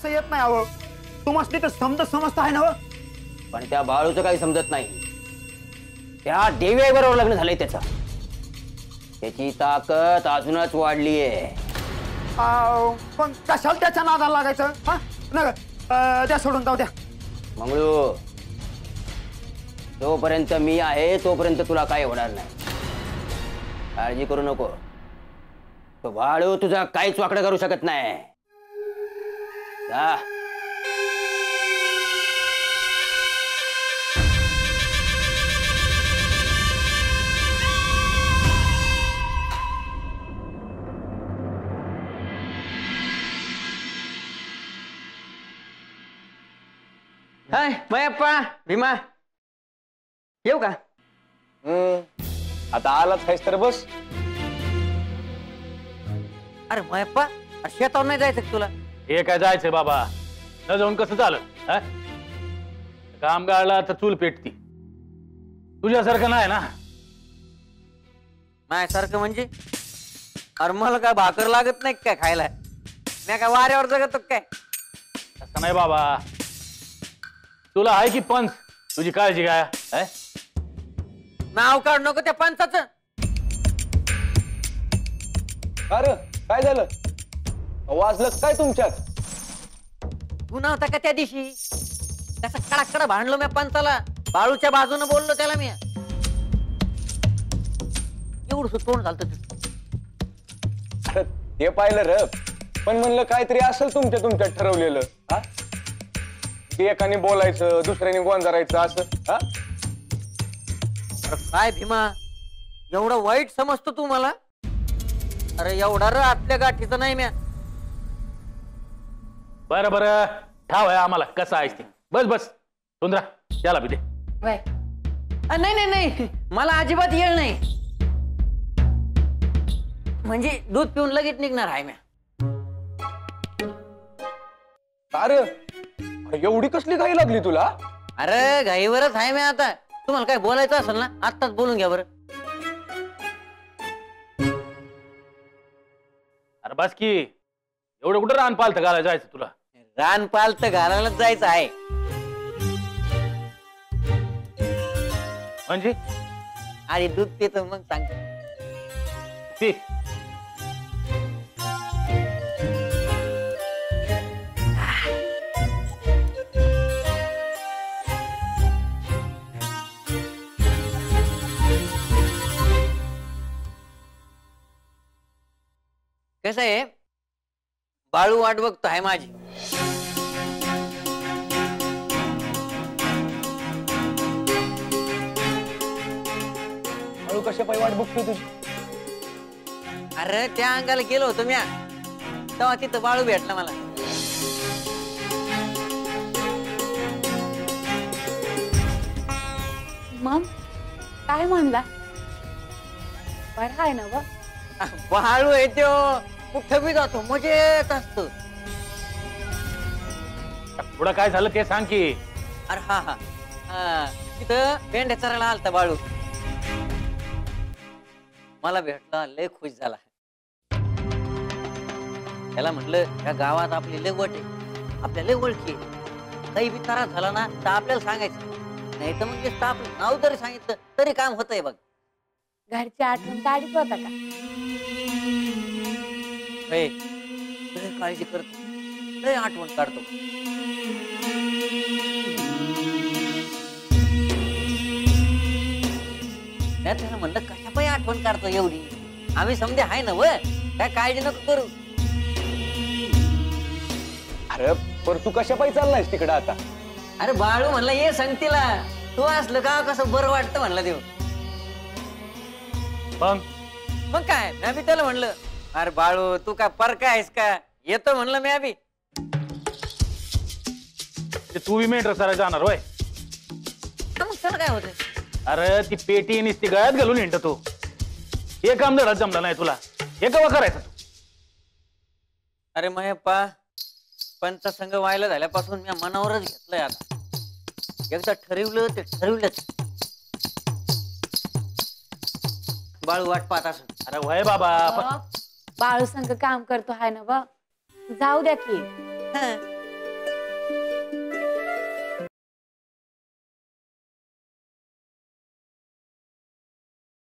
कसं येत नाही अहो तुम्हाला तर समजत आहे ना पण त्या बाळूचं काही समजत नाही त्या देवी बरोबर लग्न झालंय त्याचं त्याची ताकद अजूनच वाढलीये पण कशाला त्याच्या नादाला लागायचं हा नका त्या सोडून जाऊ द्या मंगळू जोपर्यंत मी आहे तोपर्यंत तुला काय होणार नाही काळजी करू नको तो बाळू तुझा काहीच वाकडं करू शकत नाही जा हाय मयप्पा भीमा येऊ का आता आलाच आहेस तर बस अरे मयप्पा शेतावर नाही जायचं तुला हे काय जायचंय बाबा न जाऊन कसं झालं काम गाळला तर चूल पेटती तुझ्यासारखं नाही ना माझ्यासारखं म्हणजे अरे मला काय भाकर लागत नाही काय खायला मी काय वाऱ्यावर जगतो काय असं नाही बाबा तुला आहे की पंच तुझी काळजी काय नाव काढ नको त्या पंचाचं अरे काय झालं वाजलं काय तुमच्यात गुन्हा होता का त्या दिवशी त्याचा कडाकडा भांडलो मी पंचाला बाळूच्या बाजूने बोललो त्याला मी एवढं तोंड झालं अरे ते पाहिलं र पण म्हणलं काहीतरी असेल तुमच्यात ठरवलेलं हा ते एकाने बोलायचं दुसऱ्याने गोंजारायचं असं हा अरे काय भीमा एवढं वाईट समजतो तू मला अरे एवढा र आपल्या गाठीचं नाही म्या बरं बरं ठाव आहे आम्हाला कसं आहेस ते बस बस सुंदरा त्याला बी दे नाही नाही नाही मला अजिबात येळ नाही म्हणजे दूध पिऊन लगेच निघणार आहे म्या अरे एवढी कसली घाई लागली तुला अरे घाईवरच आहे मी आता तुम्हाला काय बोलायचं असेल ना आत्ताच बोलून घ्या बरं अरे बस की एवढं कुठं रान पालत घालायला जायचं तुला रान पालत घालायलाच जायचं आहे म्हणजे आधी दूध पितो मग सांगतो ते कसं आहे बाळू वाट बघतो आहे माझी बाळू कशा पायी वाट बघतोय तुझी अरे त्या अंगाला गेलो होतो म्या तेव्हा तिथं बाळू भेटला मला मग काय म्हणला बरं आहे ना व बाळू आहे तो कुठं बी जातो मजेत असतो पुढं काय झालं ते सांग की अरे हा हा तिथं भेंड्या चरायला आलता बाळू मला भेटला लय खुश झाला त्याला म्हटलं या गावात आपली लय वट आहे आपल्या लय ओळखी काही बी त्रास झाला ना तर आपल्याला सांगायचं नाही तर मग आपलं नाव जरी सांगितलं तरी काम होतंय बघ घरची आठवण काढीत होता का लय काळजी करतो लय आठवण काढतो त्याला म्हणलं कशा पायी आठवण काढतो एवढी आम्ही समजे हाय ना व काय काळजी नको करू अरे पर तू कशा पायी चाललायस तिकडे आता अरे बाळू म्हणलं ये संगतीला तू असलं का कसं बरं वाटतं म्हणलं देव मग काय मी बी त्याला म्हणलं अरे बाळू तू काय परका आहेस का येतो म्हणलं मी बी तू बी मेंढर सरायला जाणार होय मग त्याला काय होत अरे ती पेटी नुसती गळ्यात घालून हिंडतो हे काम धडा जमला नाही तुला हे कवा करायचं तू अरे महेप्पा पंच संघ व्हायला झाल्यापासून मी मनावरच घेतलंय आता एकदा ठरवलं ते ठरवलंच बाळू वाट पाहत असं अरे वय बाबा बाळू संग काम करतो हाय ना व जाऊ द्या की